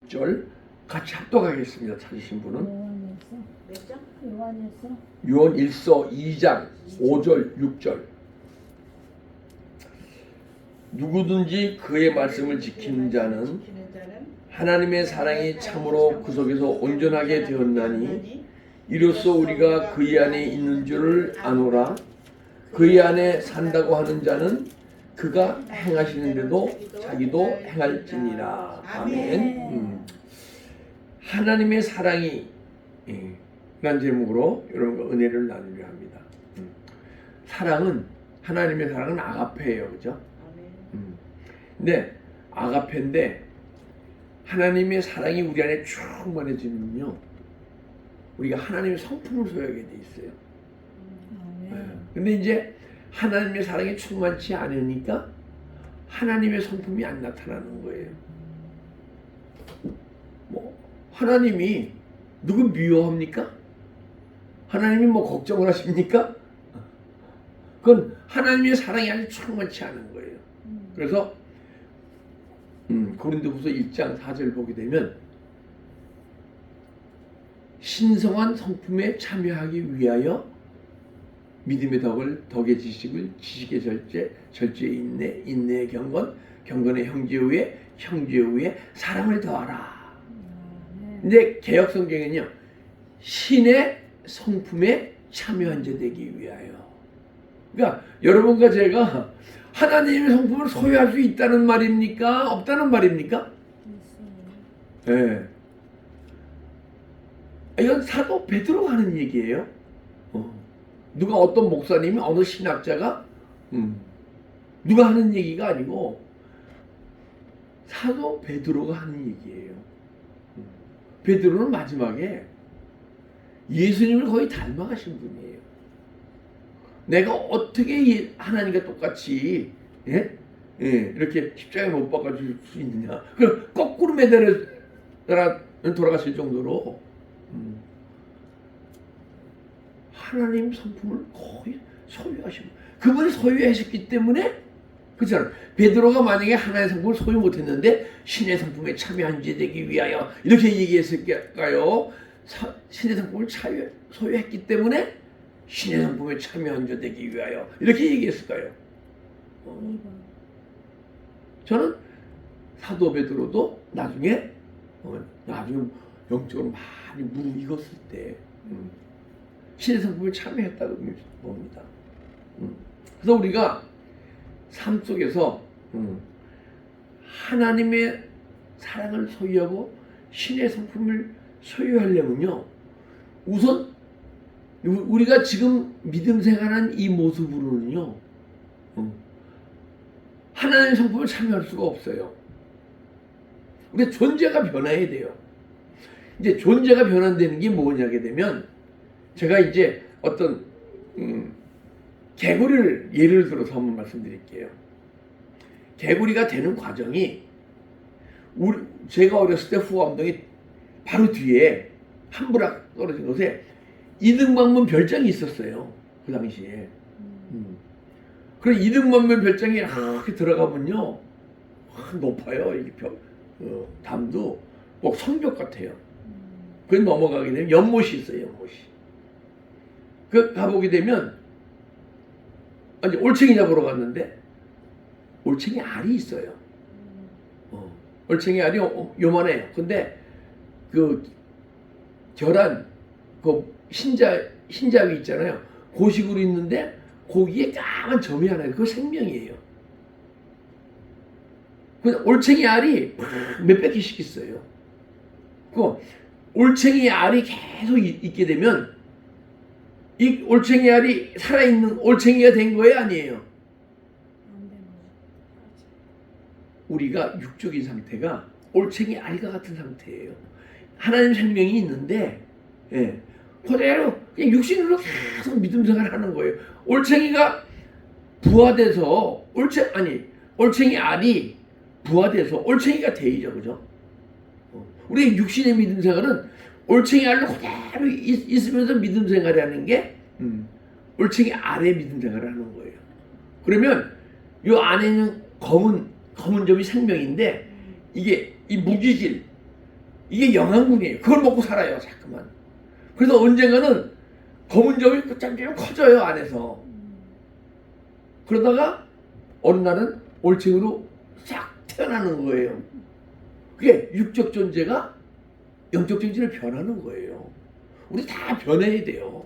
6절 같이 합독하겠습니다. 찾으신 분은 몇 장? 요한일서 요한 1서 2장 5절 6절. 누구든지 그의 말씀을 지키는 자는 하나님의 사랑이 참으로 그 속에서 온전하게 되었나니 이로써 우리가 그의 안에 있는 줄을 아노라. 그의 안에 산다고 하는 자는 그가 행하시는 대로 자기도 행할지니라. 아멘. 하나님의 사랑이 라는 제목으로 여러분과 은혜를 나누려 합니다. 사랑은, 하나님의 사랑은 아가페예요. 그죠? 근데 아가페인데 하나님의 사랑이 우리 안에 충만해지면요, 우리가 하나님의 성품을 소유하게 돼 있어요. 근데 이제 하나님의 사랑이 충만치 않으니까 하나님의 성품이 안 나타나는 거예요. 뭐 하나님이 누구 미워합니까? 하나님이 뭐 걱정을 하십니까? 그건 하나님의 사랑이 아주 충만치 않은 거예요. 그래서 고린도후서 1장 4절 보게 되면 신성한 성품에 참여하기 위하여 믿음의 덕의 지식을, 지식의 절제의 인내, 인내의 경건, 경건의 형제의 사랑을 더하라. 근데 개역 성경에는요, 신의 성품에 참여한 자 되기 위하여. 그러니까 여러분과 제가 하나님의 성품을 소유할 수 있다는 말입니까? 없다는 말입니까? 네. 이건 사도 베드로가 하는 얘기예요. 누가 어떤 목사님이, 어느 신학자가 누가 하는 얘기가 아니고 사도 베드로가 하는 얘기예요. 베드로는 마지막에 예수님을 거의 닮아가신 분이에요. 내가 어떻게 하나님과 똑같이 이렇게 십자가에 못 박아줄 수 있느냐. 그럼 거꾸로 매달려 돌아가실 정도로 하나님 성품을 거의 소유하시고, 그분이 소유하셨기 때문에, 그렇잖아요. 베드로가 만약에 하나님의 성품을 소유 못했는데 신의 성품에 참여한 자 되기 위하여 이렇게 얘기했을까요? 신의 성품을 소유했기 때문에 신의 성품에 참여한 자 되기 위하여 이렇게 얘기했을까요? 저는 사도 베드로도 나중에 영적으로 많이 무르익었을 때 신의 성품에 참여했다고 봅니다. 그래서 우리가 삶 속에서 하나님의 사랑을 소유하고 신의 성품을 소유하려면요, 우선 우리가 지금 믿음 생활하는 이 모습으로는요, 하나님의 성품을 참여할 수가 없어요. 근데 존재가 변화해야 돼요. 이제 존재가 변환되는 게 뭐냐게 되면, 제가 이제 어떤 개구리를 예를 들어서 한번 말씀드릴게요. 개구리가 되는 과정이, 제가 어렸을 때 후암동이 바로 뒤에 한 부락 떨어진 곳에 이등방문 별장이 있었어요. 그 당시에. 그래서 이등방문 별장에 이렇게 들어가면요, 높아요. 이게 담도 꼭 성벽 같아요. 그 넘어가게 되면 연못이 있어요. 연못이. 그 가보게 되면 이제 올챙이 잡으러 갔는데 올챙이 알이 있어요. 올챙이 알이 요만해요. 근데 그 계란, 그 흰자위 있잖아요. 고식으로 있는데 고기에 까만 점이 하나 있어요. 그거 생명이에요. 그 올챙이 알이 몇백 개씩 있어요. 그 올챙이 알이 계속 있게 되면 이 올챙이 알이 살아있는 올챙이가 된 거예요, 아니에요? 우리가 육적인 상태가 올챙이 알과 같은 상태예요. 하나님 생명이 있는데, 그대로 그냥 육신으로 계속 믿음 생활을 하는 거예요. 올챙이가 부화돼서 올챙이 알이 부화돼서 올챙이가 되죠, 그죠? 우리 육신의 믿음 생활은 올챙이 알로 그대로 있으면서 믿음 생활을 하는 게 올챙이 알의 믿음 생활을 하는 거예요. 그러면 이 안에 있는 검은 점이 생명인데, 이게 이 무기질, 이게 영양분이에요. 그걸 먹고 살아요, 자꾸만. 그래서 언젠가는 검은 점이 짬짬 커져요, 안에서. 그러다가 어느 날은 올챙이로 싹 태어나는 거예요. 그게 육적 존재가 영적 존재를 변하는 거예요. 우리 다 변해야 돼요.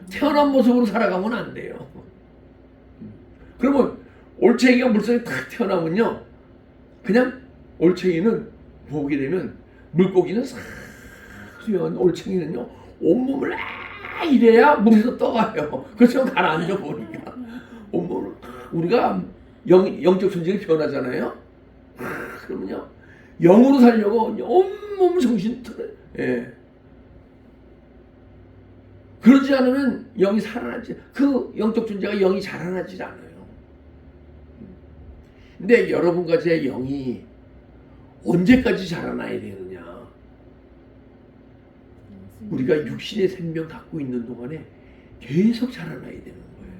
태어난 모습으로 살아가면 안 돼요. 그러면 올챙이가 물속에 탁 태어나면요, 그냥 올챙이는 보게 되면 물고기는 싹 수영한 올챙이는요 온몸을 이래야 물에서 떠가요. 그래서 가라앉아 보니까 온몸을 우리가 영적 존재가 변하잖아요. 그러면요 영으로 살려고 온몸 정신 틀어요. 예. 그러지 않으면 영이 살아나지, 그 영적 존재가 영이 자라나지 않아요. 근데 여러분과 제 영이 언제까지 자라나야 되느냐? 우리가 육신의 생명 갖고 있는 동안에 계속 자라나야 되는 거예요.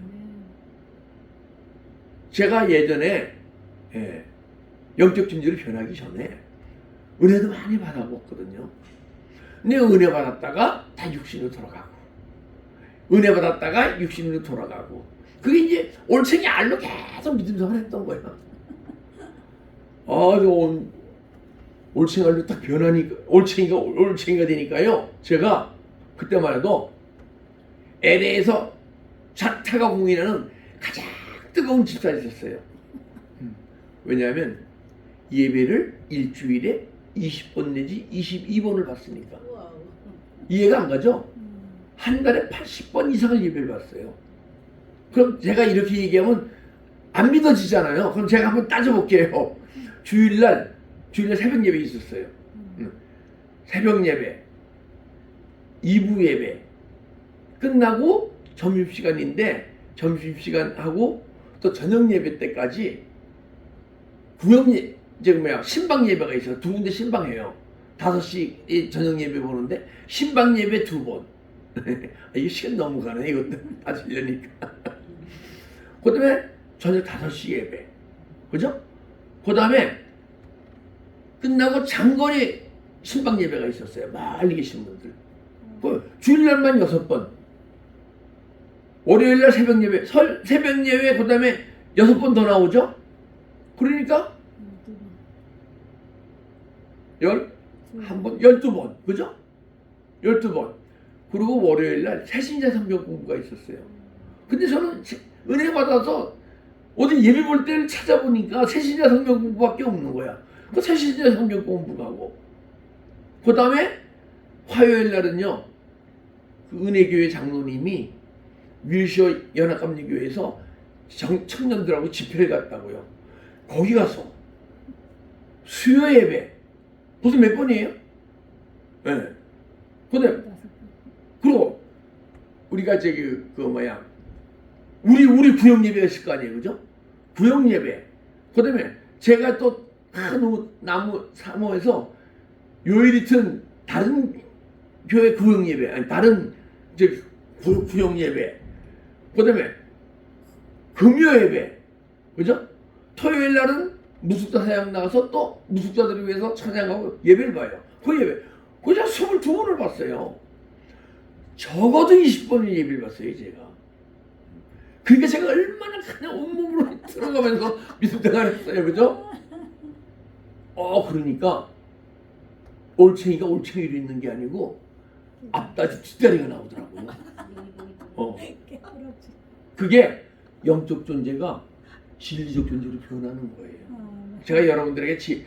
제가 예전에 영적 존재로 변하기 전에 은혜도 많이 받아봤거든요. 근데 은혜 받았다가 다 육신으로 돌아가고, 은혜 받았다가 육신으로 돌아가고, 그게 이제 올챙이 알로 계속 믿음 생활을 했던 거예요. 올챙이 알로 딱 변하니까, 올챙이가 되니까요, 제가 그때만 해도 LA에서 자타가 공인하는 가장 뜨거운 집사에 있었어요. 왜냐하면 예배를 일주일에 20번 내지 22번을 봤으니까. 이해가 안 가죠? 한 달에 80번 이상을 예배를 봤어요. 그럼 제가 이렇게 얘기하면 안 믿어지잖아요. 그럼 제가 한번 따져볼게요. 주일날 새벽 예배 있었어요. 새벽 예배, 2부 예배 끝나고 점심시간인데, 점심시간하고 또 저녁 예배 때까지 신방 예배가 있어요. 두 군데 신방해요. 5시 저녁 예배 보는데 신방 예배 2번. 이게 시간 너무 가네, 이것도 따지려니까. 그 다음에 저녁 5시 예배, 그죠? 그 다음에 끝나고 장거리 신방 예배가 있었어요. 멀리 계신 분들. 주일날만 6번. 월요일날 새벽 예배, 새벽 예배, 그 다음에 6번 더 나오죠? 그러니까 12번, 그죠? 12번. 그리고 월요일날 새신자 성경 공부가 있었어요. 근데 저는 은혜 받아서 어디 예배 볼 때를 찾아보니까 새신자 성경 공부밖에 없는 거야. 그 새신자 성경 공부 가고, 그 다음에 화요일날은요, 그 은혜교회 장로님이 윌셔 연합감리교회에서 청년들하고 집회를 갔다고요. 거기 가서 수요 예배 벌써 몇 번이에요? 네. 근데 그리고 우리가 우리 구역 예배가 있을 거 아니에요, 그죠? 구역 예배. 그다음에 제가 또 큰 나무 사모에서 요일 이튼 다른 교회 구역 예배, 아니 다른 구역 예배. 그다음에 금요 예배, 그죠? 토요일 날은 무숙자 사역 나가서 또 무숙자들을 위해서 찬양하고 예배를 봐요. 그 예배, 그냥 22번을 봤어요. 적어도 20번을 예배를 봤어요, 제가. 그러니까 제가 얼마나 그냥 온몸으로 들어가면서 믿음생활을 했어요, 그죠? 그러니까 올챙이가 올챙이로 있는 게 아니고 앞다리 뒷다리가 나오더라고요. 그게 영적 존재가 진리적 존재로 변하는 거예요. 제가 여러분들에게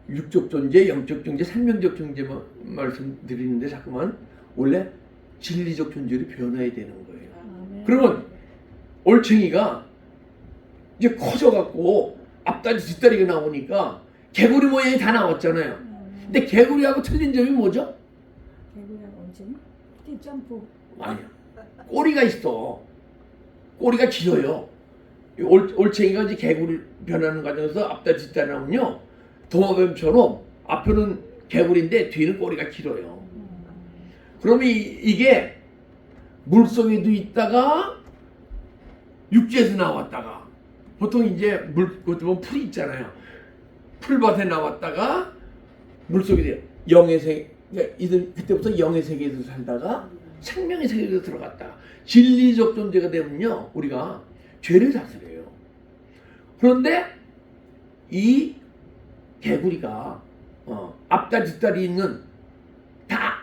육적 존재, 영적 존재, 생명적 존재 말씀드리는데 자꾸만 원래 진리적 존재로 변해야 되는 거예요. 그러면 올챙이가 이제 커져갖고 앞다리 뒷다리가 나오니까 개구리 모양이 다 나왔잖아요. 근데 개구리하고 틀린 점이 뭐죠? 개구리하고 올챙이? 점프. 아니야. 꼬리가 있어. 꼬리가 길어요. 올챙이가 이제 개구리 변하는 과정에서 앞다리 뒷다리 나오면요, 도마뱀처럼 앞에는 개구리인데 뒤는 꼬리가 길어요. 그러면 이게 물속에도 있다가 육지에서 나왔다가, 보통 이제 그것도 풀이 있잖아요. 풀밭에 나왔다가 물속에 영의 세계, 그러니까 이들 그때부터 영의 세계에서 살다가 생명의 세계로 들어갔다. 진리적 존재가 되면요, 우리가 죄를 다스려요. 그런데 이 개구리가 앞다리 뒷다리 있는 다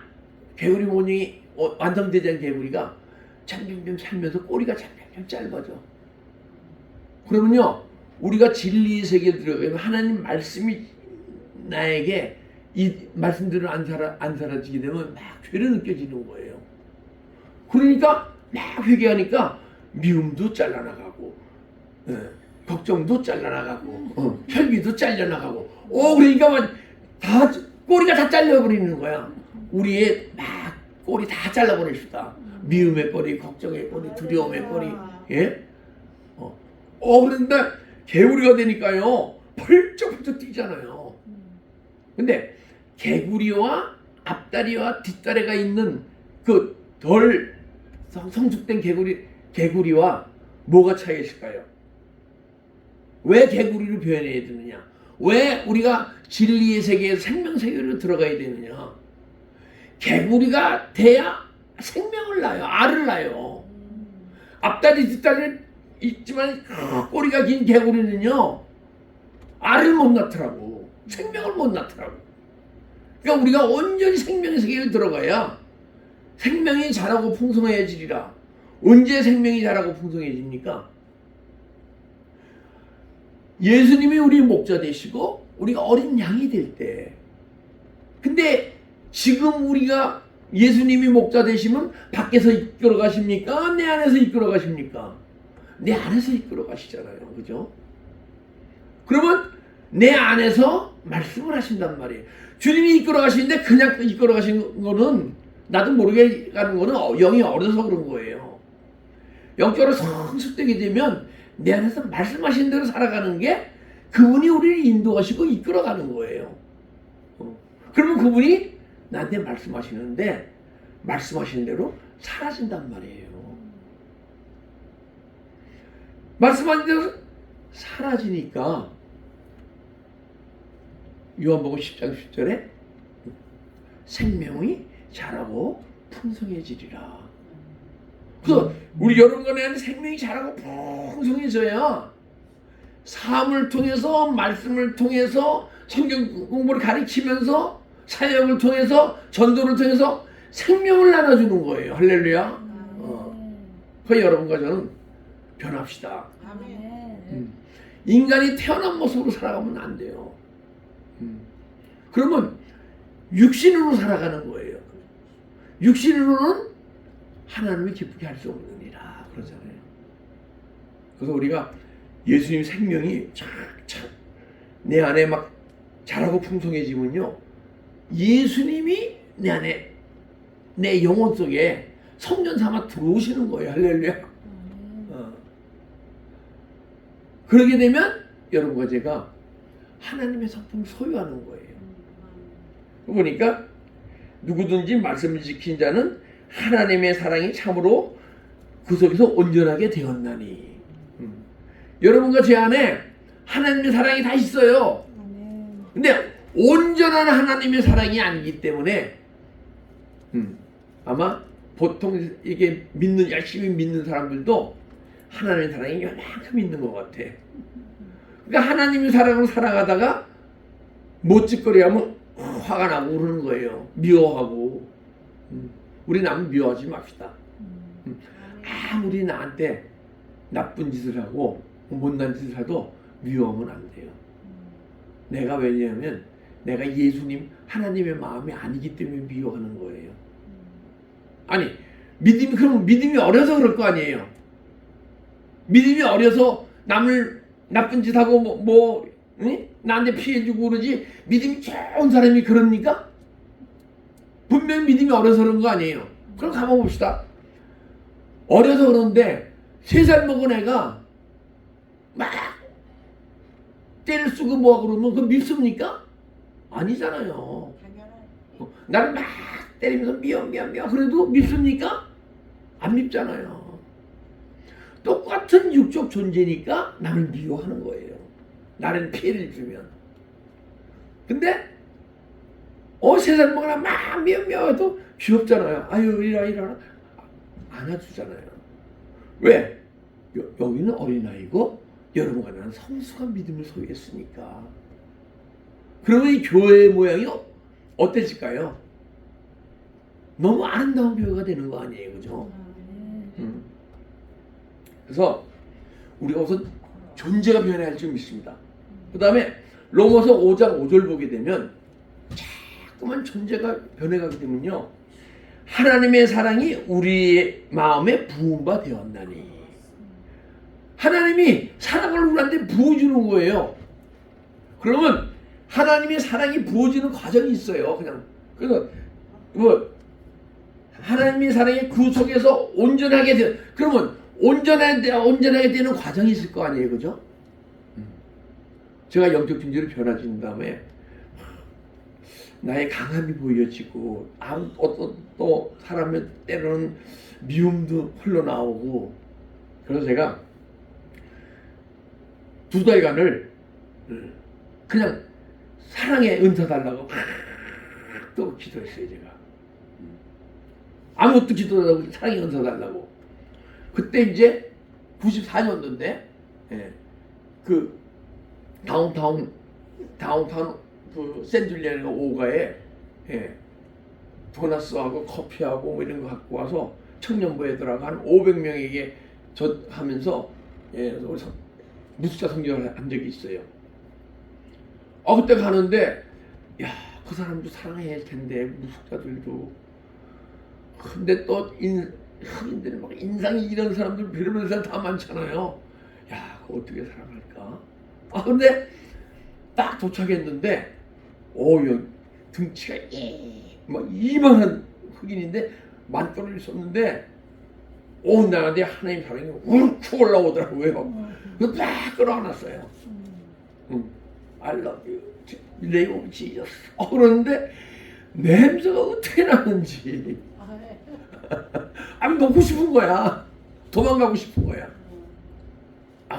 개구리 모양이 완성되지 않은 개구리가 점점점 살면서 꼬리가 점점점 짧아져. 그러면요, 우리가 진리의 세계에 들어가면 하나님 말씀이 나에게 이 말씀대로 안 사라지게 되면 막 죄를 느껴지는 거예요. 그러니까 막 회개하니까 미움도 잘라나가고, 걱정도 잘라나가고, 혈기도 잘려나가고, 그러니까 다 꼬리가 다 잘려버리는 거야. 우리의 막 꼬리 다 잘라버립시다. 미움의 꼬리, 걱정의 꼬리, 두려움의 꼬리, 예? 그런데 개구리가 되니까요, 펄쩍펄쩍 뛰잖아요. 근데 개구리와 앞다리와 뒷다리가 있는 그 덜 성숙된 개구리와 뭐가 차이가 있을까요? 왜 개구리를 표현해야 되느냐? 왜 우리가 진리의 세계에서 생명 세계로 들어가야 되느냐? 개구리가 돼야 생명을 낳아요. 알을 낳아요. 앞다리 뒷다리 있지만 꼬리가 긴 개구리는요, 알을 못 낳더라고. 생명을 못 낳더라고. 그러니까 우리가 온전히 생명의 세계에 들어가야 생명이 자라고 풍성해지리라. 언제 생명이 자라고 풍성해집니까? 예수님이 우리 목자 되시고 우리가 어린 양이 될 때. 근데 지금 우리가 예수님이 목자 되시면 밖에서 이끌어 가십니까? 내 안에서 이끌어 가십니까? 내 안에서 이끌어 가시잖아요. 그죠? 그러면 내 안에서 말씀을 하신단 말이에요. 주님이 이끌어 가시는데 그냥 이끌어 가신 거는 나도 모르게 가는 거는 영이 어려서 그런 거예요. 영적으로 성숙되게 되면 내 안에서 말씀하신 대로 살아가는 게 그분이 우리를 인도하시고 이끌어가는 거예요. 그러면 그분이 나한테 말씀하시는데 말씀하시는 대로 사라진단 말이에요. 말씀하신 대로 사라지니까 요한복음 10장 10절에 생명이 자라고 풍성해지리라. 그래서 우리 여러분과 내 안에 생명이 자라고 풍성해져야 삶을 통해서 말씀을 통해서 성경 공부를 가르치면서 사역을 통해서 전도를 통해서 생명을 나눠주는 거예요. 할렐루야. 그 여러분과 저는 변합시다. 인간이 태어난 모습으로 살아가면 안 돼요. 그러면 육신으로 살아가는 거예요. 육신으로는 하나님을 기쁘게 할 수 없느니라 그러잖아요. 그래서 우리가 예수님 생명이 착착 내 안에 막 자라고 풍성해지면요, 예수님이 내 안에 내 영혼 속에 성전 삼아 들어오시는 거예요. 할렐루야. 그러게 되면 여러분과 제가 하나님의 성품을 소유하는 거예요. 그러니까 누구든지 말씀을 지킨 자는 하나님의 사랑이 참으로 그 속에서 온전하게 되었나니. 여러분과 제 안에 하나님의 사랑이 다 있어요. 근데 온전한 하나님의 사랑이 아니기 때문에 아마 보통 이게 열심히 믿는 사람들도 하나님의 사랑이 요만큼 있는 것 같아. 그러니까 하나님의 사랑으로 살아가다가 못짓거리하면 화가 나고 그러는 거예요. 미워하고. 우리 남 미워하지 맙시다. 아무리 나한테 나쁜 짓을 하고 못난 짓을 해도 미워하면 안 돼요. 내가 왜냐하면 내가 예수님 하나님의 마음이 아니기 때문에 미워하는 거예요. 아니 그럼 믿음이 어려서 그럴 거 아니에요. 믿음이 어려서 남을 나쁜 짓 하고 응? 나한테 피해주고 그러지 믿음이 좋은 사람이 그럽니까? 분명히 믿음이 어려서 그런 거 아니에요. 그럼 가만 봅시다. 어려서 그러는데 3살 먹은 애가 막 때를 쓰고 뭐하고 그러면 그거 믿습니까? 아니잖아요. 나를 막 때리면서 미워 그래도 믿습니까? 안 믿잖아요. 똑같은 육적 존재니까 나를 미워하는 거예요. 나는 피해를 주면. 근데 세 살 먹으나 막 미역미역해도 귀엽잖아요. 아유 이라 안아주잖아요. 왜? 여기는 어린아이고 여러분과 나는 성숙한 믿음을 소유했으니까. 그러면 이 교회의 모양이 어때질까요? 너무 아름다운 교회가 되는 거 아니에요, 그죠? 그래서 우리가 우선 존재가 변해야 할 줄 믿습니다. 그 다음에 로마서 5장 5절 보게 되면 자꾸만 존재가 변해가게 되면요, 하나님의 사랑이 우리의 마음에 부은 바 되었나니. 하나님이 사랑을 우리한테 부어주는 거예요. 그러면 하나님의 사랑이 부어지는 과정이 있어요. 그래서 하나님의 사랑이 그 속에서 온전하게 되, 그러면 온전하게 되는 과정이 있을 거 아니에요, 그죠? 제가 영적 존재로 변화진 다음에 나의 강함이 보여지고 어떤 또 사람의 때로는 미움도 흘러나오고, 그래서 제가 2달간을 그냥 사랑의 은사 달라고 또 기도했어요. 제가 아무것도 기도 안 하고 사랑의 은사 달라고. 그때 이제 94년도인데 그 다운타운 그 샌줄리안 5가에 도나스하고 커피하고 뭐 이런 거 갖고 와서 청년부 애들하고 한 500명에게 하면서 무술자 성경을 한 적이 있어요. 그때 가는데 야, 그 사람도 사랑해야 할 텐데, 무술자들도. 근데 또 흑인들은 막 인상이 이런 사람들 별의별 사람 다 많잖아요. 야, 그거 어떻게 사랑할까? 근데 딱 도착했는데 여기 등치가 막 이만한 흑인인데 만돌을 섰는데 나한테 하나님 사랑이 훅 올라오더라고요. 그래서 딱 끌어안았어요. I love you. Name of Jesus. 그러는데 냄새가 어떻게 나는지 놓고 싶은 거야. 도망가고 싶은 거야.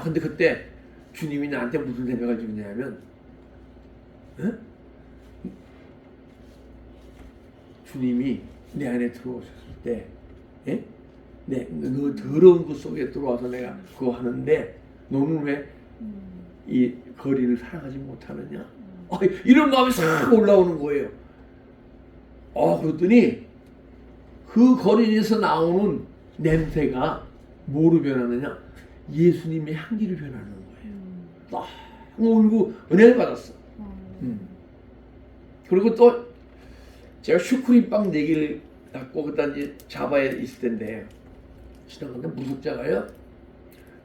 근데 그때 주님이 나한테 무슨 생각을 주냐면, 주님이 내 안에 들어오셨을 때, 너 더러운 것 속에 들어와서 내가 그거 하는데 너는 왜 이 거리를 사랑하지 못하느냐? 이런 마음이 싹 올라오는 거예요. 그랬더니 그 거리에서 나오는 냄새가 뭐로 변하느냐? 예수님의 향기로 변하는 거예요. 울고 은혜를 받았어. 그리고 또 제가 슈크림빵 4개를 갖고 그때 이제 자바에 있을 텐데 지나가는데 무속자가요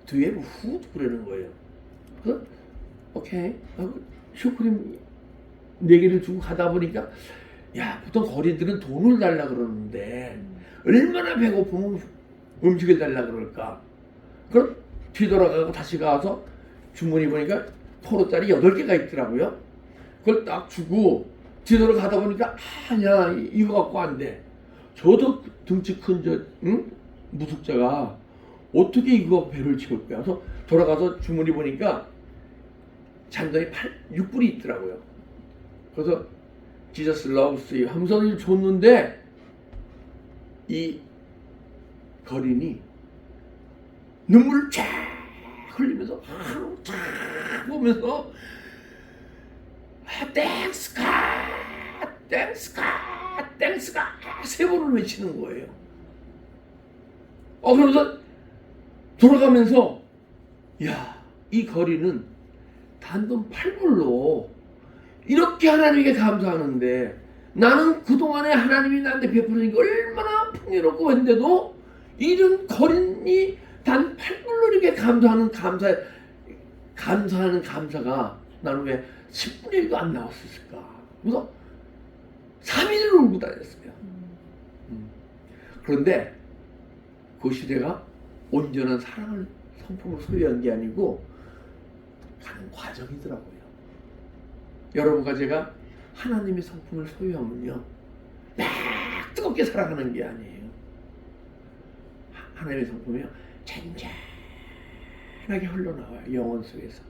뒤에 후 그러는 거예요. 그래서 오케이 하고 슈크림 4개를 주고 가다 보니까, 야, 보통 거리들은 돈을 달라 그러는데 얼마나 배고프면 음식을 달라 그럴까? 그럼 뒤돌아가고 다시 가서 주머니 보니까 포로짜리 8개가 있더라고요. 그걸 딱 주고 뒤돌아가다 보니까 야, 이거 갖고 안 돼. 저도 등치 큰 무속자가 어떻게 이거 배를 치울 거야? 그래서 돌아가서 주머니 보니까 잔돈이 6불이 있더라고요. 그래서 Jesus loves you 하면서 줬는데 이 거린이 눈물을 쫙 흘리면서 쫙 보면서 땡스가 3번을 외치는 거예요. 그러면서 돌아가면서 야, 이 거리는 단돈 8불로 이렇게 하나님께 감사하는데, 나는 그동안에 하나님이 나한테 베푸는 게 얼마나 풍요롭고 했는데도 이런 거린이 단 8불로 이렇게 감사하는 감사가 나는 왜 10분의 1도 안 나왔을까? 그래서 3일을 울고 다녔어요. 그런데 그 시대가 온전한 사랑을 성품을 소유한 게 아니고 가는 과정이더라고요. 여러분과 제가 하나님의 성품을 소유하면요, 막 뜨겁게 살아가는 게 아니에요. 하나님의 성품이요, 잔잔하게 흘러나와요. 영혼 속에서.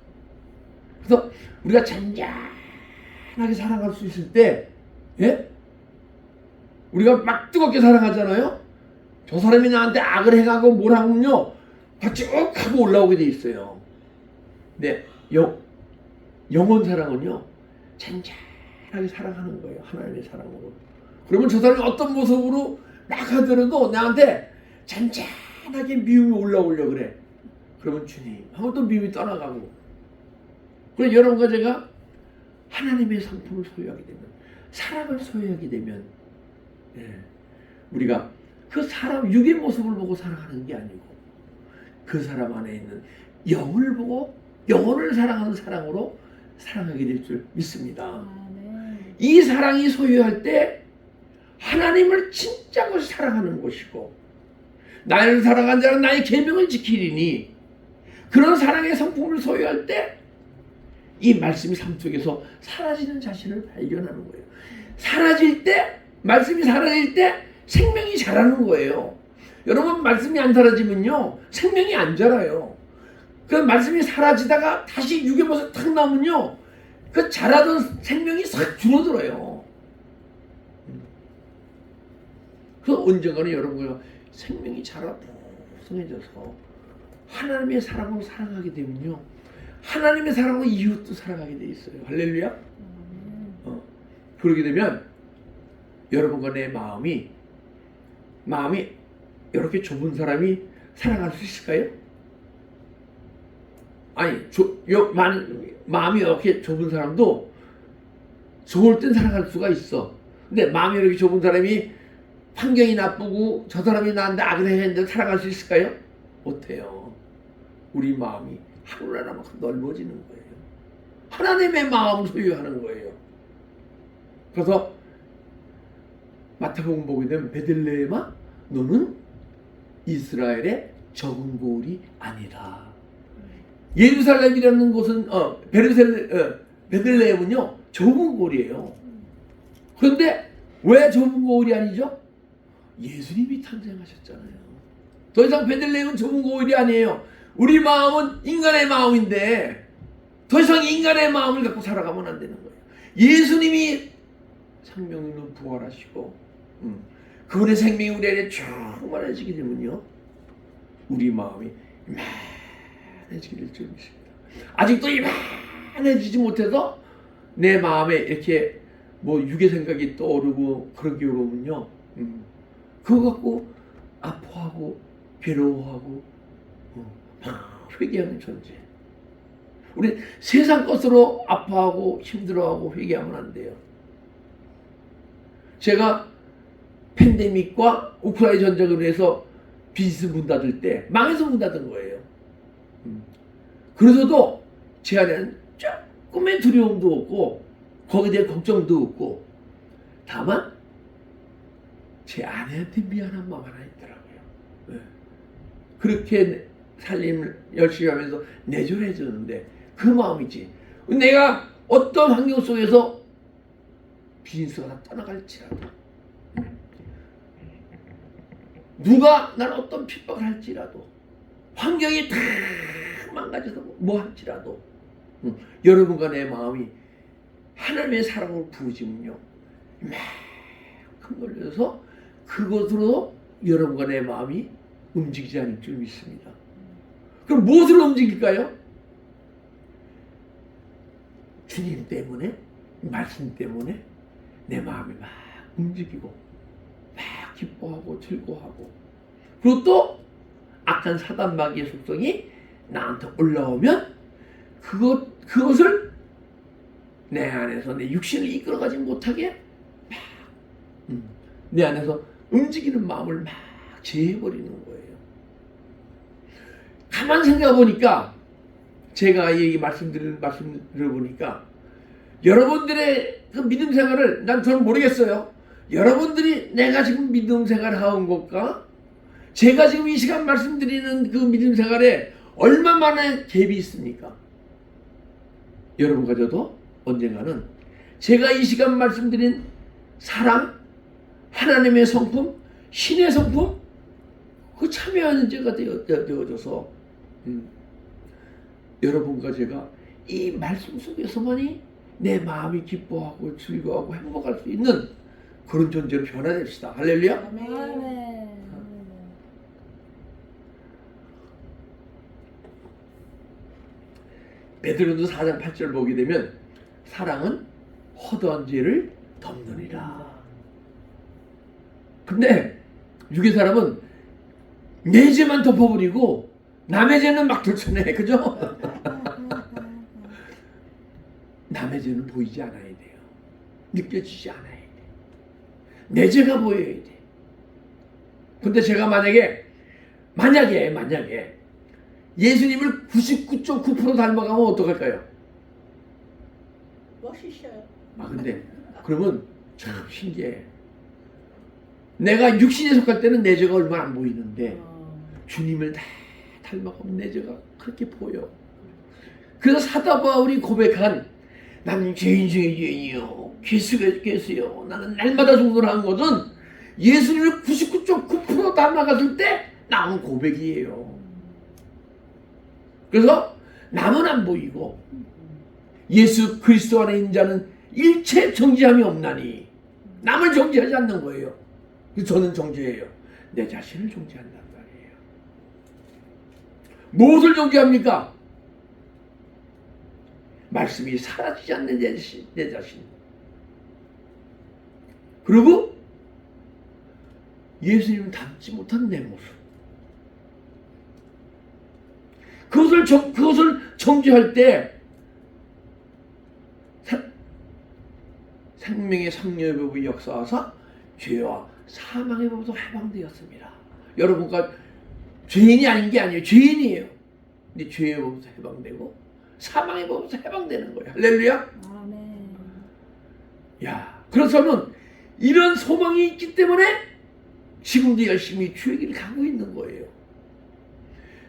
그래서 우리가 잔잔하게 살아갈 수 있을 때, 우리가 막 뜨겁게 사랑하잖아요. 저 사람이 나한테 악을 해가고 뭘 하면요 쭉 하고 올라오게 돼 있어요. 근데 영원 사랑은요 잔잔하게 사랑하는 거예요. 하나님의 사랑으로. 그러면 저 사람이 어떤 모습으로 나가더라도 나한테 잔잔하게 미움이 올라오려고 그래. 그러면 주님 하면 또 미움이 떠나가고. 그래서 여러분과 제가 하나님의 성품을 소유하게 되면, 사랑을 소유하게 되면, 우리가 그 사람 육의 모습을 보고 사랑하는 게 아니고 그 사람 안에 있는 영을 보고 영혼을 사랑하는 사랑으로 사랑하게 될 줄 믿습니다. 아, 네. 이 사랑이 소유할 때 하나님을 진짜 사랑하는 것이고, 나를 사랑한 자는 나의 계명을 지키리니, 그런 사랑의 성품을 소유할 때 이 말씀이 삶 속에서 사라지는 자신을 발견하는 거예요. 사라질 때, 말씀이 사라질 때 생명이 자라는 거예요. 여러분, 말씀이 안 사라지면요 생명이 안 자라요. 그 말씀이 사라지다가 다시 육의 모습 탁 나오면요 그 자라던 생명이 싹 줄어들어요. 그래서 언젠가는 여러분과 생명이 자라 풍성해져서 하나님의 사랑으로 사랑하게 되면요 하나님의 사랑으로 이웃도 사랑하게 돼 있어요. 할렐루야. 그러게 되면 여러분과 내 마음이 이렇게 좁은 사람이 사랑할 수 있을까요? 아니, 마음이 이렇게 좁은 사람도 좋을 땐 사랑할 수가 있어. 근데 마음이 이렇게 좁은 사람이 환경이 나쁘고 저 사람이 나한테 악을 했는데 사랑할 수 있을까요? 못해요. 우리 마음이 하늘나라만큼 넓어지는 거예요. 하나님의 마음을 소유하는 거예요. 그래서 마태복음 보게 되면 베들레헴아 너는 이스라엘의 적은 고을이 아니라. 예루살렘이라는 곳은 베들레헴은요 좁은 고을이에요. 그런데 왜 좁은 고을이 아니죠? 예수님이 탄생하셨잖아요. 더 이상 베들레헴은 좁은 고을이 아니에요. 우리 마음은 인간의 마음인데 더 이상 인간의 마음을 갖고 살아가면 안 되는 거예요. 예수님이 생명으로 부활하시고 그분의 생명이 우리 안에 충만해지게 되면요 우리 마음이 이만해지게 될 줄 믿습니다. 아직도 이만해지지 못해서 내 마음에 이렇게 뭐 육의 생각이 떠오르고 그러기 오르면요 그거 갖고 아파하고 괴로워하고 회개하는 존재. 우리 세상 것으로 아파하고 힘들어하고 회개하면 안 돼요. 제가 팬데믹과 우크라이나 전쟁으로 해서 비즈니스 문 닫을 때 망해서 문 닫은 거예요. 그래서도 제 안에는 조금의 두려움도 없고 거기에 대한 걱정도 없고 다만 제 아내한테 미안한 마음 하나 있더라고요. 그렇게 살림을 열심히 하면서 내조해주는데 그 마음이지. 내가 어떤 환경 속에서 비즈니스가 다 떠나갈지라도 누가 날 어떤 핍박을 할지라도 환경이 다 망가져서 뭐 할지라도 여러분과 내 마음이 하나님의 사랑으로 부어지면요 이만큼 놀려서 그것으로 여러분과 내 마음이 움직이지 않을 줄 믿습니다. 그럼 무엇으로 움직일까요? 주님 때문에, 말씀 때문에 내 마음이 막 움직이고 막 기뻐하고 즐거워하고, 그리고 또 악한 사단 마귀의 속성이 나한테 올라오면 그것을 내 안에서 내 육신을 이끌어가지 못하게 막 내 안에서 움직이는 마음을 막 제해버리는 거예요. 가만 생각해 보니까 제가 이 말씀을 들어보니까 여러분들의 그 믿음 생활을 저는 모르겠어요. 여러분들이 내가 지금 믿음 생활을 하는 것과 제가 지금 이 시간 말씀드리는 그 믿음 생활에 얼마만의 갭이 있습니까? 여러분과 저도 언젠가는 제가 이 시간 말씀드린 사랑, 하나님의 성품, 신의 성품, 그 참여하는 자가 되어져서 여러분과 제가 이 말씀 속에서만이 내 마음이 기뻐하고 즐거워하고 행복할 수 있는 그런 존재로 변화됩시다. 할렐루야. 아멘. 베드로도 4장 8절 보게 되면 사랑은 허다한 죄를 덮느니라. 근데 육의 사람은 내 죄만 덮어버리고 남의 죄는 막 들춰내. 그죠? 남의 죄는 보이지 않아야 돼요. 느껴지지 않아야 돼. 내 죄가 보여야 돼. 근데 제가 만약에 예수님을 99.9% 닮아가면 어떡할까요? 멋있어요. 근데 그러면 참 신기해. 내가 육신에 속할 때는 내 죄가 얼마 안 보이는데 주님을 다 닮아가면 내 죄가 그렇게 보여. 그래서 사도 바울이 고백한 나는 죄인 중에 죄인이요 괴수요 나는 날마다 죽노라 한 것은 예수님을 99.9% 닮아갔을 때 나온 고백이에요. 그래서 남은 안 보이고 예수 그리스도 안에 있는 자는 일체 정죄함이 없나니 남을 정죄하지 않는 거예요. 그래서 저는 정죄해요. 내 자신을 정죄한단 말이에요. 무엇을 정죄합니까? 말씀이 사라지지 않는 내 자신. 그리고 예수님을 닮지 못한 내 모습. 그것을 정죄할 때 생명의 성령의 법이 역사하사 죄와 사망의 법으로 해방되었습니다. 여러분과 죄인이 아닌 게 아니에요. 죄인이에요. 근데 죄의 법으로 해방되고 사망의 법으로 해방되는 거예요. 할렐루야. 아멘. 야, 그렇다면 이런 소망이 있기 때문에 지금도 열심히 주의 길을 가고 있는 거예요.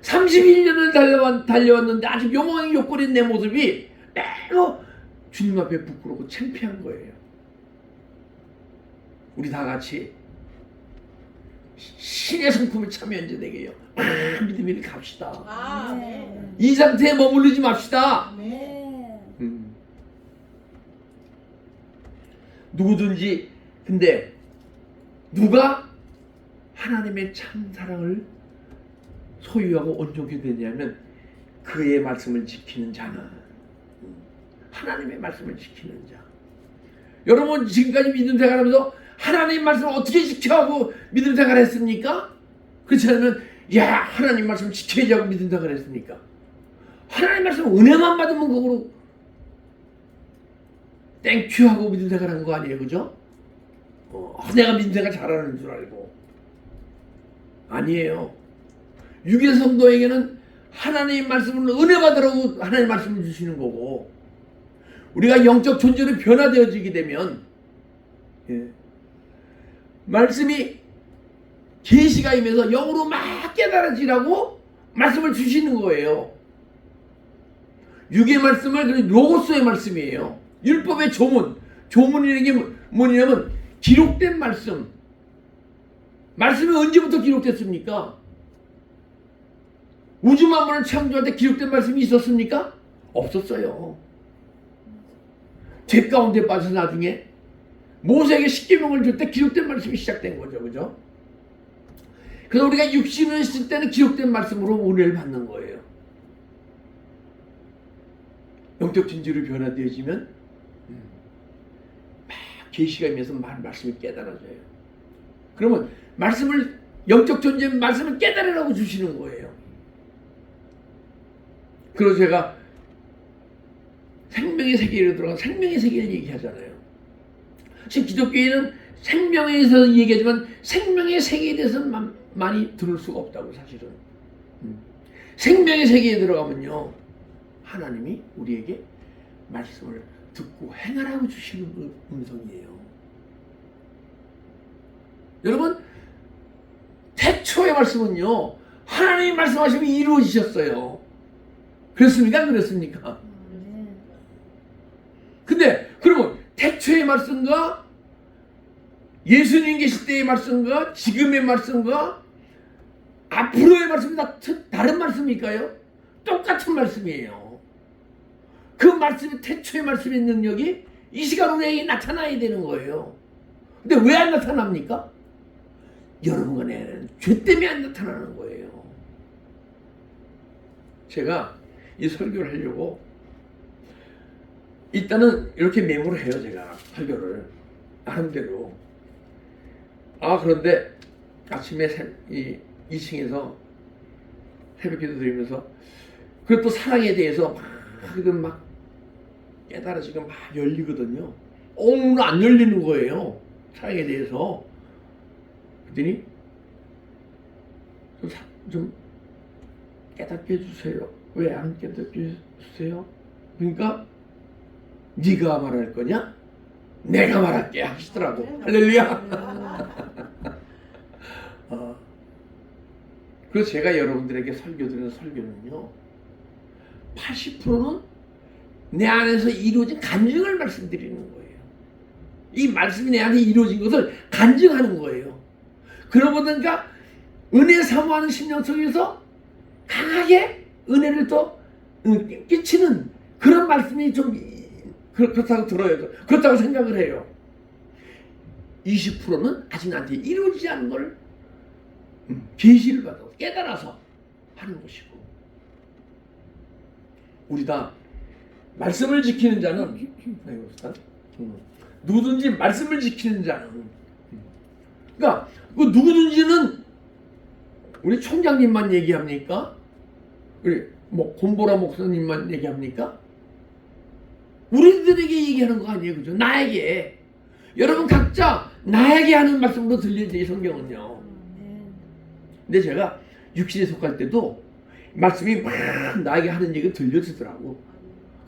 31년을 달려왔는데 아직 요망이 욕거린 내 모습이 매우 주님 앞에 부끄럽고 창피한 거예요. 우리 다 같이 신의 성품에 참여하게 되게요. 믿음을 갑시다. 아멘. 이 상태에 머무르지 맙시다. 아멘. 누구든지 근데 누가 하나님의 참 사랑을 소유하고 온전히 되냐면 그의 말씀을 지키는 자는 하나님의 말씀을 지키는 자. 여러분 지금까지 믿음 생활하면서 하나님 말씀을 어떻게 지켜하고 믿음 생활했습니까? 그렇지 않으면 야 하나님 말씀 지켜야지 하고 믿음 생활했습니까? 하나님 말씀 은혜만 받으면 그거로 땡큐 하고 믿음 생활한 거 아니에요, 그죠? 내가 믿음 생활 잘하는 줄 알고 아니에요. 유괴 성도에게는 하나님의 말씀을 은혜 받으라고 하나님의 말씀을 주시는 거고 우리가 영적 존재로 변화되어지게 되면 말씀이 계시가 임해서 영으로 막 깨달아지라고 말씀을 주시는 거예요. 유괴 말씀을 로고스의 말씀이에요. 율법의 조문이라는 게 뭐냐면 기록된 말씀. 말씀이 언제부터 기록됐습니까? 우주 만물을 창조할 때 기록된 말씀이 있었습니까? 없었어요. 죄 가운데 빠져서 나중에 모세에게 십계명을 줄 때 기록된 말씀이 시작된 거죠. 그죠? 그래서 우리가 육신을 있을 때는 기록된 말씀으로 은혜를 받는 거예요. 영적 진지로 변화되어지면 막 계시가 임해서 말씀이 깨달아져요. 그러면 영적 존재 말씀을 깨달으라고 주시는 거예요. 그래서 제가 생명의 세계로 들어가 생명의 세계를 얘기하잖아요. 지금 기독교에는 생명에 대해서 얘기하지만 생명의 세계에 대해서는 많이 들을 수가 없다고 사실은. 생명의 세계에 들어가면요 하나님이 우리에게 말씀을 듣고 행하라고 주시는 음성이에요. 여러분 태초의 말씀은요 하나님이 말씀하시면 이루어지셨어요. 그렇습니까? 안 그렇습니까? 근데 그러면 태초의 말씀과 예수님 계실 때의 말씀과 지금의 말씀과 앞으로의 말씀이 다 다른 말씀일까요? 똑같은 말씀이에요. 그 말씀이 태초의 말씀의 능력이 이 시간 우리에게 나타나야 되는 거예요. 근데 왜 안 나타납니까? 여러분과 내 안에는 죄 때문에 안 나타나는 거예요. 제가 이 설교를 하려고 일단은 이렇게 메모를 해요. 제가 설교를 나름대로. 그런데 아침에 2층에서 새벽기도 드리면서 그리고 또 사랑에 대해서 막 깨달아지고 막 열리거든요. 오늘 안 열리는 거예요. 사랑에 대해서. 그랬더니 좀 깨닫게 해주세요. 왜 안 깨닫게 해주세요? 그러니까 네가 말할 거냐? 내가 말할게 하시더라고. 할렐루야. 그래서 제가 여러분들에게 설교드리는 설교는요, 80%는 내 안에서 이루어진 간증을 말씀드리는 거예요. 이 말씀이 내 안에 이루어진 것을 간증하는 거예요. 그러고 보니까 은혜 사모하는 심령 속에서 강하게 은혜를 또 끼치는 그런 말씀이 좀 그렇다고 들어요. 그렇다고 생각을 해요. 20%는 아직 나한테 이루어지지 않은 걸 계시를 받아 깨달아서 하는 것이고, 우리 다 말씀을 지키는 자는 누구든지 말씀을 지키는 자는, 그러니까 그 누구든지는 우리 총장님만 얘기합니까? 우리 곰보라 목사님만 얘기합니까? 우리들에게 얘기하는 거 아니에요, 그죠? 나에게. 여러분 각자 나에게 하는 말씀으로 들리지, 이 성경은요. 근데 제가 육신에 속할 때도 말씀이 막 나에게 하는 얘기가 들려지더라고.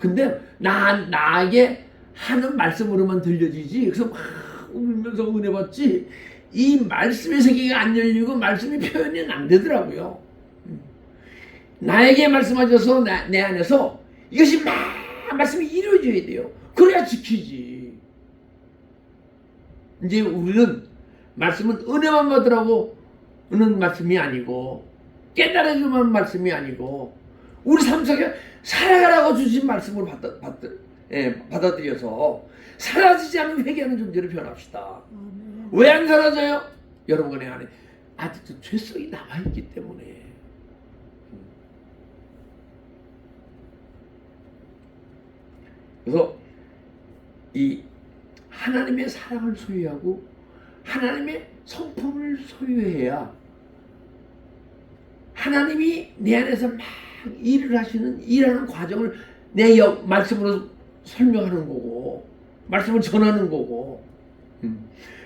근데 나에게 하는 말씀으로만 들려지지, 그래서 막 울면서 은혜 받지, 이 말씀의 세계가 안 열리고 말씀이 표현이 안 되더라고요. 나에게 말씀하셔서 내 안에서 이것이 막 말씀이 이루어져야 돼요. 그래야 지키지. 이제 우리는 말씀은 은혜만 받으라고 하는 말씀이 아니고, 깨달아주는 말씀이 아니고, 우리 삶 속에 살아가라고 주신 말씀을 받아들여서 사라지지 않는 회개하는 존재로 변합시다. 왜 안 사라져요? 여러분과 내 안에 아직도 죄성이 남아있기 때문에. 그래서 이 하나님의 사랑을 소유하고 하나님의 성품을 소유해야 하나님이 내 안에서 막 일하는 과정을 내 말씀으로 설명하는 거고, 말씀을 전하는 거고.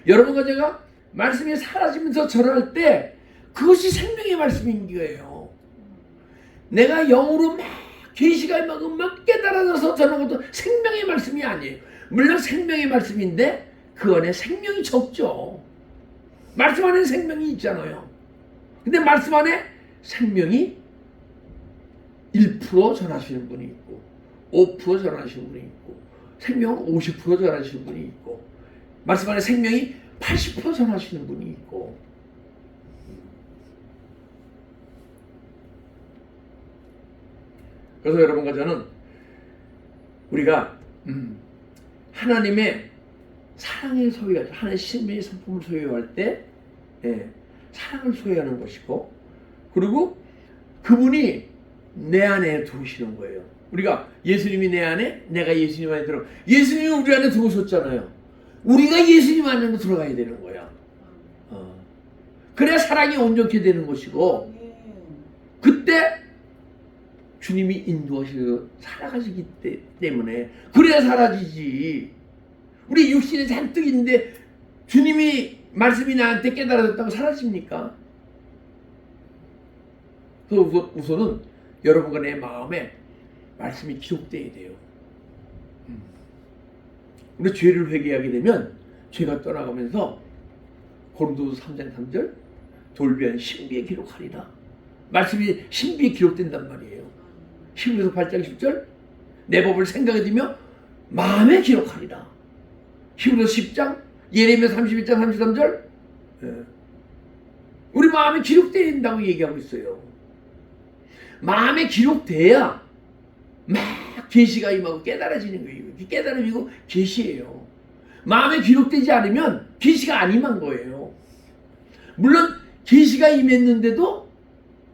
여러분과 제가 말씀이 사라지면서 전할 때 그것이 생명의 말씀인 거예요. 내가 영으로 막 계시가 임하고 막 깨달아져서 전하는 것도 생명의 말씀이 아니에요. 물론 생명의 말씀인데 그 안에 생명이 적죠. 말씀 안에 생명이 있잖아요. 근데 말씀 안에 생명이 1% 전하시는 분이 있고 5% 전하시는 분이 있고 생명은 50% 전하시는 분이 있고 말씀 안에 생명이 80% 전하시는 분이 있고. 그래서 여러분과 저는 우리가 하나님의 사랑의 소유할 때, 하나님의 신비의 성품을 소유할 때 사랑을 소유하는 것이고, 그리고 그분이 내 안에 들어오시는 거예요. 우리가 예수님이 내 안에, 내가 예수님 안에 들어, 예수님이 우리 안에 들어오셨잖아요. 우리가 예수님 안으로 들어가야 되는 거야. 그래야 사랑이 온전케 되는 것이고, 그때 주님이 인도하시고 살아가시기 때문에 그래야 사라지지. 우리 육신에 잔뜩 있는데 주님이 말씀이 나한테 깨달아졌다고 사라집니까? 그래서 우선은 여러분과 내 마음에 말씀이 기록되어야 돼요. 우리 죄를 회개하게 되면 죄가 떠나가면서 고린도서 3장 3절 돌변 신비에 기록하리라. 말씀이 신비에 기록된단 말이에요. 히브리서 8장 10절 내 법을 생각해 두며 마음에 기록하리라. 히브리서 10장 예레미야 31장 33절 우리 마음에 기록되어야 된다고 얘기하고 있어요. 마음에 기록돼야 막 계시가 임하고 깨달아지는 거예요. 깨달음이고 계시예요. 마음에 기록되지 않으면 계시가 안 임한 거예요. 물론 계시가 임했는데도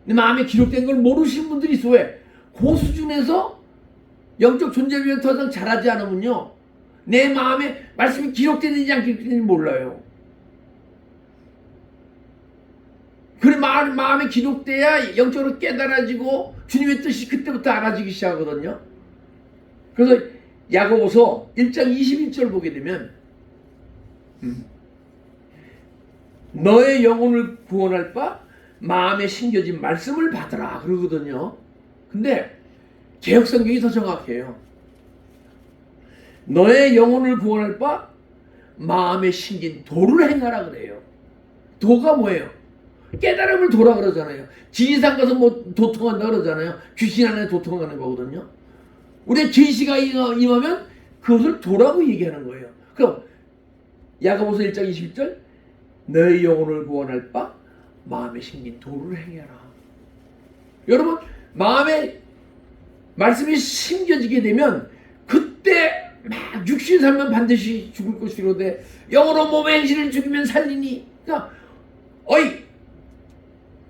마음에 기록된 걸 모르시는 분들이 있어. 왜? 그 수준에서 영적 존재를 더 이상 잘하지 않으면요, 내 마음에 말씀이 기록되는지 안 기록되는지 몰라요. 그래, 마음에 기록돼야 영적으로 깨달아지고 주님의 뜻이 그때부터 알아지기 시작하거든요. 그래서 야고보서 1장 21절 보게 되면 너의 영혼을 구원할 바 마음에 심겨진 말씀을 받으라 그러거든요. 근데 개역성경이 더 정확해요. 너의 영혼을 구원할 바 마음에 심긴 도를 행하라 그래요. 도가 뭐예요? 깨달음을 도라 그러잖아요. 지리산 가서 뭐 도통한다 그러잖아요. 귀신 안에 도통하는 거거든요. 우리의 계시가 임하면 그것을 도라고 얘기하는 거예요. 그럼 야고보서 1장 21절 너의 영혼을 구원할 바 마음에 심긴 도를 행해라. 여러분, 마음에 말씀이 심겨지게 되면 그때 막 육신 살면 반드시 죽을 것이로되 영으로 몸의 행실을 죽이면 살리니. 그러니까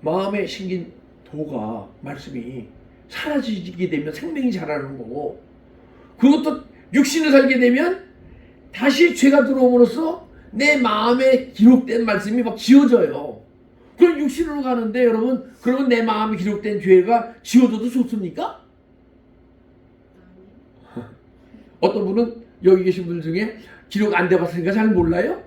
마음에 심긴 도가, 말씀이 사라지게 되면 생명이 자라는 거고, 그것도 육신을 살게 되면 다시 죄가 들어옴으로써 내 마음에 기록된 말씀이 막 지워져요. 그럼 육신으로 가는데 여러분, 그러면 내 마음에 기록된 죄가 지워져도 좋습니까? 어떤 분은 여기 계신 분 중에 기록 안 돼봤으니까 잘 몰라요?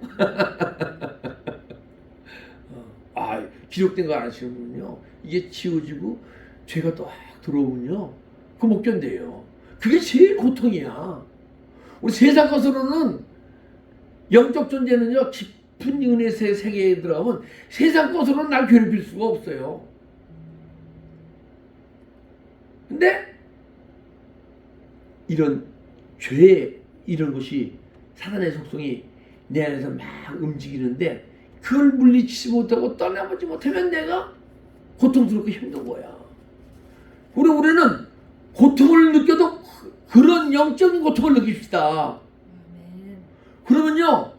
기록된 거 안 하시는 분은요, 이게 지워지고 죄가 또 들어오면요, 그 못 견뎌요. 그게 제일 고통이야. 우리 세상 것으로는, 영적 존재는요, 깊은 은혜의 세계에 들어가면 세상 것으로는 날 괴롭힐 수가 없어요. 근데 이런 죄, 이런 것이, 사단의 속성이 내 안에서 막 움직이는데 그걸 물리치지 못하고 떠나보지 못하면 내가 고통스럽고 힘든 거야. 우리는 고통을 느껴도 그런 영적인 고통을 느낍시다. 그러면요,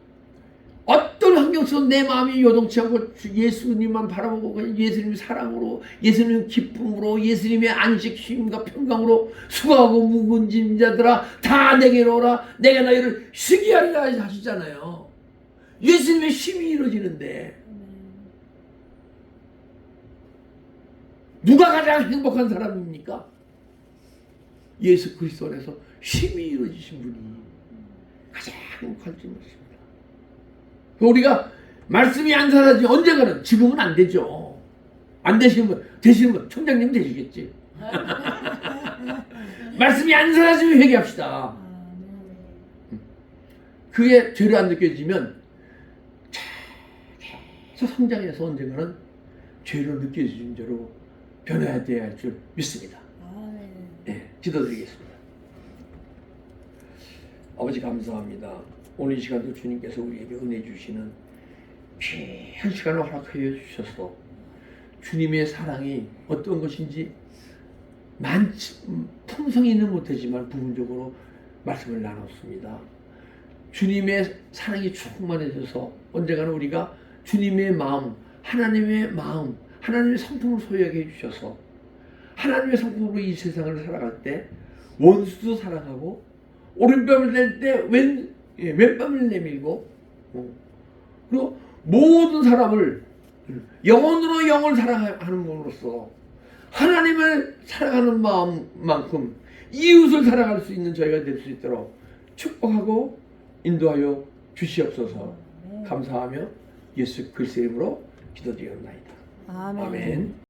어떤 환경 속에서 내 마음이 요동치 않고 예수님만 바라보고 예수님의 사랑으로, 예수님의 기쁨으로, 예수님의 안식, 쉼과 평강으로 수고하고 묵은 짐 자들아 다 내게로 오라 내가 너희를 쉬게 하리라 하시잖아요. 예수님의 쉼이 이루어지는데 누가 가장 행복한 사람입니까? 예수 그리스도 안에서 쉼이 이루어지신 분이 가장 행복할 줄 믿습니다. 우리가 말씀이 안 사라지, 언젠가는, 지금은 안 되죠. 안 되시는 분, 되시는 분, 총장님 되시겠지. 말씀이 안 사라지면 회개합시다. 그게 죄로 안 느껴지면 계속 성장해서 언젠가는 죄로 느껴지는 죄로 변해야 될 줄 믿습니다. 네, 기도드리겠습니다. 아버지 감사합니다. 오늘 이 시간도 주님께서 우리에게 은혜 주시는 귀한 시간을 허락하여 주셔서 주님의 사랑이 어떤 것인지 풍성히는 못하지만 부분적으로 말씀을 나눴습니다. 주님의 사랑이 충만해져서 언젠가는 우리가 주님의 마음, 하나님의 마음, 하나님의 성품을 소유하게 해주셔서 하나님의 성품으로 이 세상을 살아갈 때 원수도 사랑하고 오른뺨을 낼 때 왼뺨을 내밀고, 그리고 모든 사람을 영혼으로 영을 사랑하는 분으로서 하나님을 사랑하는 마음만큼 이웃을 사랑할 수 있는 저희가 될 수 있도록 축복하고 인도하여 주시옵소서. 감사하며 예수 그리스도의 이름으로 기도드리옵나이다. 아멘.